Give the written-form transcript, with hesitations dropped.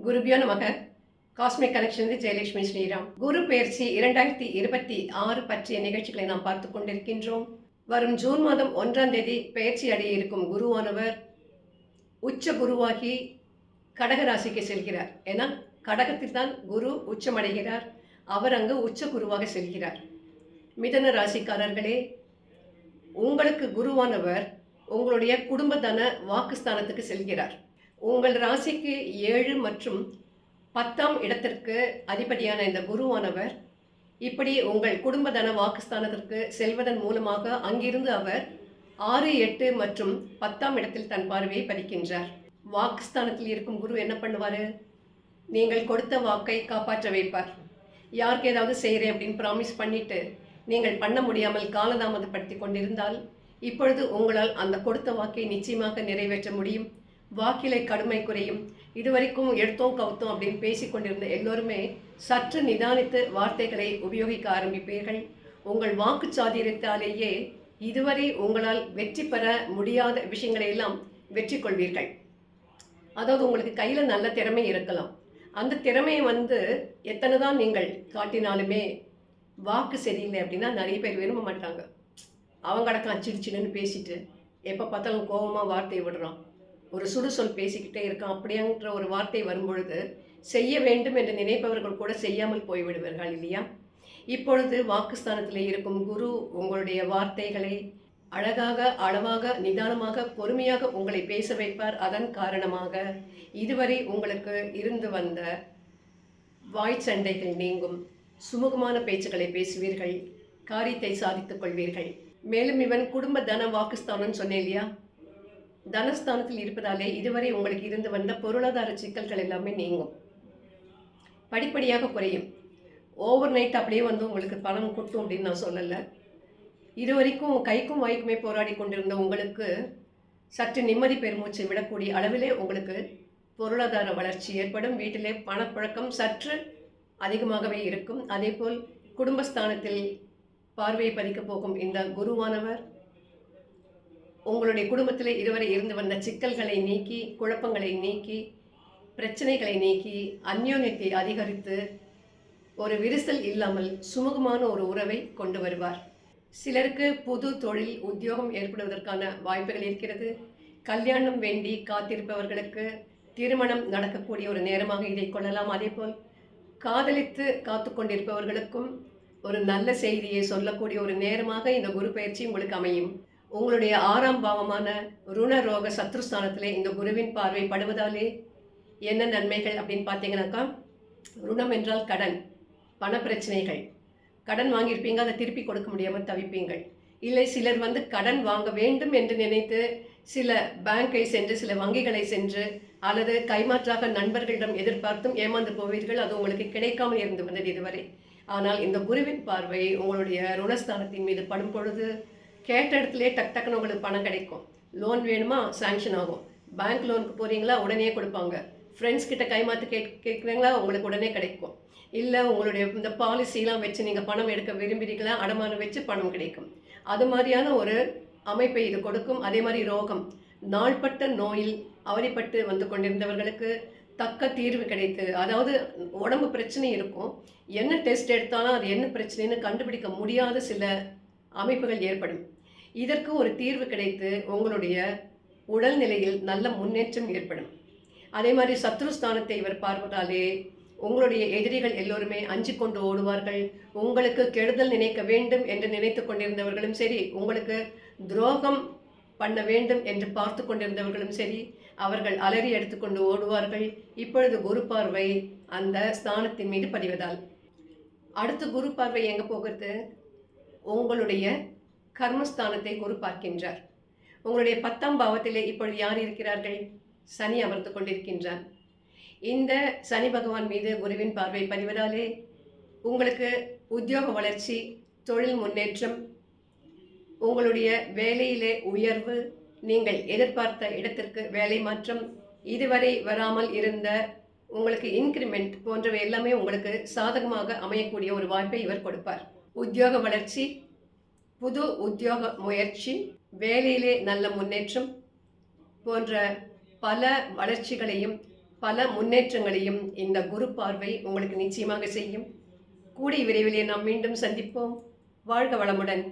குருபியோ நமக. Cosmic connection Jayalakshmi Sriram. குரு பயிற்சி 2026 பற்றிய நிகழ்ச்சிகளை நாம் பார்த்து கொண்டிருக்கின்றோம். வரும் ஜூன் மாதம் 1ஆம் தேதி பயிற்சி அடைய இருக்கும் குருவானவர் உச்ச குருவாகி கடக ராசிக்கு செல்கிறார். ஏன்னா கடகத்தில் தான் குரு உச்சமடைகிறார். அவர் அங்கு உச்ச குருவாக செல்கிறார். மிதன ராசிக்காரர்களே, உங்களுக்கு குருவானவர் உங்களுடைய குடும்பத்தன வாக்குஸ்தானத்துக்கு செல்கிறார். உங்கள் ராசிக்கு 7 மற்றும் 10ஆம் இடத்திற்கு அதிபதியான இந்த குருவானவர் இப்படி உங்கள் குடும்பதன வாக்குஸ்தானத்திற்கு செல்வதன் மூலமாக அங்கிருந்து அவர் 6, 8 மற்றும் 10ஆம் இடத்தில் தன் பார்வையை பதிக்கின்றார். வாக்குஸ்தானத்தில் இருக்கும் குரு என்ன பண்ணுவார்? நீங்கள் கொடுத்த வாக்கை காப்பாற்ற வைப்பார். யாருக்கு ஏதாவது செய்கிறேன் அப்படின்னு ப்ராமிஸ் பண்ணிட்டு நீங்கள் பண்ண முடியாமல் காலதாமதப்படுத்தி கொண்டிருந்தால் இப்பொழுது உங்களால் அந்த கொடுத்த வாக்கை நிச்சயமாக நிறைவேற்ற முடியும். வாக்கிலை கடுமை குறையும். இதுவரைக்கும் எடுத்தோம் கவுத்தோம் அப்படின்னு பேசிக்கொண்டிருந்த எல்லோருமே சற்று நிதானித்து வார்த்தைகளை உபயோகிக்க ஆரம்பிப்பீர்கள். உங்கள் வாக்கு சாதுரியத்தாலேயே இதுவரை உங்களால் வெற்றி பெற முடியாத விஷயங்களை எல்லாம் வெற்றி கொள்வீர்கள். அதாவது உங்களுக்கு கையில் நல்ல திறமை இருக்கலாம். அந்த திறமையை எத்தனை தான் நீங்கள் காட்டினாலுமே வாக்கு சரியில்லை அப்படின்னா நிறைய பேர் விரும்ப மாட்டாங்க. அவங்க அடக்கம் அச்சிடுச்சின்னு பேசிட்டு எப்போ பார்த்தாலும் கோபமாக வார்த்தை விடுறான், ஒரு சுடுசொல் பேசிக்கிட்டே இருக்கான் அப்படிங்கிற ஒரு வார்த்தை வரும்பொழுது செய்ய வேண்டும் என்று நினைப்பவர்கள் கூட செய்யாமல் போய்விடுவார்கள் இல்லையா? இப்பொழுது வாக்குஸ்தானத்தில் இருக்கும் குரு உங்களுடைய வார்த்தைகளை அழகாக, அளவாக, நிதானமாக, பொறுமையாக உங்களை பேச வைப்பார். அதன் காரணமாக இதுவரை உங்களுக்கு இருந்து வந்த வாய் சண்டைகள் நீங்கும். சுமூகமான பேச்சுக்களை பேசுவீர்கள். காரியத்தை சாதித்துக் கொள்வீர்கள். மேலும் இவன் குடும்ப தன வாக்குஸ்தானம் சொன்னேன் இல்லையா? தனஸ்தானத்தில் இருப்பதாலே இதுவரை உங்களுக்கு இருந்து வந்த பொருளாதார சிக்கல்கள் எல்லாமே நீங்கும். படிப்படியாக குறையும். ஓவர் நைட் அப்படியே உங்களுக்கு பணம் கொட்டும் அப்படின்னு நான் சொல்லலை. இதுவரைக்கும் கைக்கும் வாய்க்குமே போராடி கொண்டிருந்த உங்களுக்கு சற்று நிம்மதி பெருமூச்சை விடக்கூடிய அளவிலே உங்களுக்கு பொருளாதார வளர்ச்சி ஏற்படும். வீட்டிலே பணப்புழக்கம் சற்று அதிகமாகவே இருக்கும். அதேபோல் குடும்பஸ்தானத்தில் பார்வையை பதிக்கப் போகும் இந்த குருவானவர் உங்களுடைய குடும்பத்தில் இதுவரை இருந்து வந்த சிக்கல்களை நீக்கி, குழப்பங்களை நீக்கி, பிரச்சனைகளை நீக்கி, அந்யோன்யத்தை அதிகரித்து ஒரு விரிசல் இல்லாமல் சுமூகமான ஒரு உறவை கொண்டு வருவார். சிலருக்கு புது தொழில் உத்தியோகம் ஏற்படுவதற்கான வாய்ப்புகள் இருக்கிறது. கல்யாணம் வேண்டி காத்திருப்பவர்களுக்கு திருமணம் நடக்கக்கூடிய ஒரு நேரமாக இதை கொள்ளலாம். அதேபோல் காதலித்து காத்து கொண்டிருப்பவர்களுக்கும் ஒரு நல்ல செய்தியை சொல்லக்கூடிய ஒரு நேரமாக இந்த குரு பயிற்சி உங்களுக்கு அமையும். உங்களுடைய 6ஆம் பாவமான ருணரோக சத்ருஸ்தானத்திலே இந்த குருவின் பார்வை படுவதாலே என்ன நன்மைகள் அப்படின்னு பார்த்தீங்கன்னாக்கா, ருணம் என்றால் கடன், பண பிரச்சனைகள். கடன் வாங்கியிருப்பீங்க, அதை திருப்பி கொடுக்க முடியாமல் தவிப்பீங்கள். இல்லை சிலர் கடன் வாங்க வேண்டும் என்று நினைத்து சில பேங்கை சென்று, சில வங்கிகளை சென்று, அல்லது கைமாற்றாக நண்பர்களிடம் எதிர்பார்த்தும் ஏமாந்து போவீர்கள். அது உங்களுக்கு கிடைக்காமல் இருந்து வந்தது இதுவரை. ஆனால் இந்த குருவின் பார்வை உங்களுடைய ருணஸ்தானத்தின் மீது படும் பொழுது கேட்ட இடத்துலேயே டக்குன்னு உங்களுக்கு பணம் கிடைக்கும். லோன் வேணுமா, சாங்ஷன் ஆகும். பேங்க் லோனுக்கு போகிறீங்களா, உடனே கொடுப்பாங்க. ஃப்ரெண்ட்ஸ் கிட்ட கைமாற்று கேட்குறீங்களா, உங்களுக்கு உடனே கிடைக்கும். இல்லை உங்களுடைய இந்த பாலிசிலாம் வச்சு நீங்கள் பணம் எடுக்க விரும்புகிறீங்களா, அடமானம் வச்சு பணம் கிடைக்கும். அது மாதிரியான ஒரு அமைப்பை இது கொடுக்கும். அதே மாதிரி ரோகம், நாள்பட்ட நோயில் அவதிப்பட்டு கொண்டிருந்தவர்களுக்கு தக்க தீர்வு கிடைத்து, அதாவது உடம்பு பிரச்சனை இருக்கும், என்ன டெஸ்ட் எடுத்தாலும் அது என்ன பிரச்சனைன்னு கண்டுபிடிக்க முடியாத சில அமைப்புகள் ஏற்படும். இதற்கு ஒரு தீர்வு கிடைத்து உங்களுடைய உடல்நிலையில் நல்ல முன்னேற்றம் ஏற்படும். அதே மாதிரி சத்ருஸ்தானத்தை இவர் பார்ப்பதாலே உங்களுடைய எதிரிகள் எல்லோருமே அஞ்சு கொண்டு ஓடுவார்கள். உங்களுக்கு கெடுதல் நினைக்க வேண்டும் என்று நினைத்து கொண்டிருந்தவர்களும் சரி, உங்களுக்கு துரோகம் பண்ண வேண்டும் என்று பார்த்து கொண்டிருந்தவர்களும் சரி, அவர்கள் அலறி எடுத்துக்கொண்டு ஓடுவார்கள். இப்பொழுது குரு பார்வை அந்த ஸ்தானத்தின் மீது பதிவதால் அடுத்து குரு பார்வை எங்கே போகிறது? உங்களுடைய கர்மஸ்தானத்தை குரு பார்க்கின்றார். உங்களுடைய 10ஆம் பாவத்திலே இப்பொழுது யார் இருக்கிறார்கள்? சனி அமர்ந்து கொண்டிருக்கின்றார். இந்த சனி பகவான் மீது குருவின் பார்வை பதிவதாலே உங்களுக்கு உத்தியோக வளர்ச்சி, தொழில் முன்னேற்றம், உங்களுடைய வேலையிலே உயர்வு, நீங்கள் எதிர்பார்த்த இடத்திற்கு வேலை மாற்றம், இதுவரை வராமல் இருந்த உங்களுக்கு இன்க்ரிமெண்ட் போன்றவை எல்லாமே உங்களுக்கு சாதகமாக அமையக்கூடிய ஒரு வாய்ப்பை இவர் கொடுப்பார். உத்தியோக வளர்ச்சி, புது உத்தியோக முயற்சி, வேலையிலே நல்ல முன்னேற்றம் போன்ற பல வளர்ச்சிகளையும் பல முன்னேற்றங்களையும் இந்த குரு பார்வை உங்களுக்கு நிச்சயமாக செய்யும். கூடிய விரைவிலே நாம் மீண்டும் சந்திப்போம். வாழ்க வளமுடன்.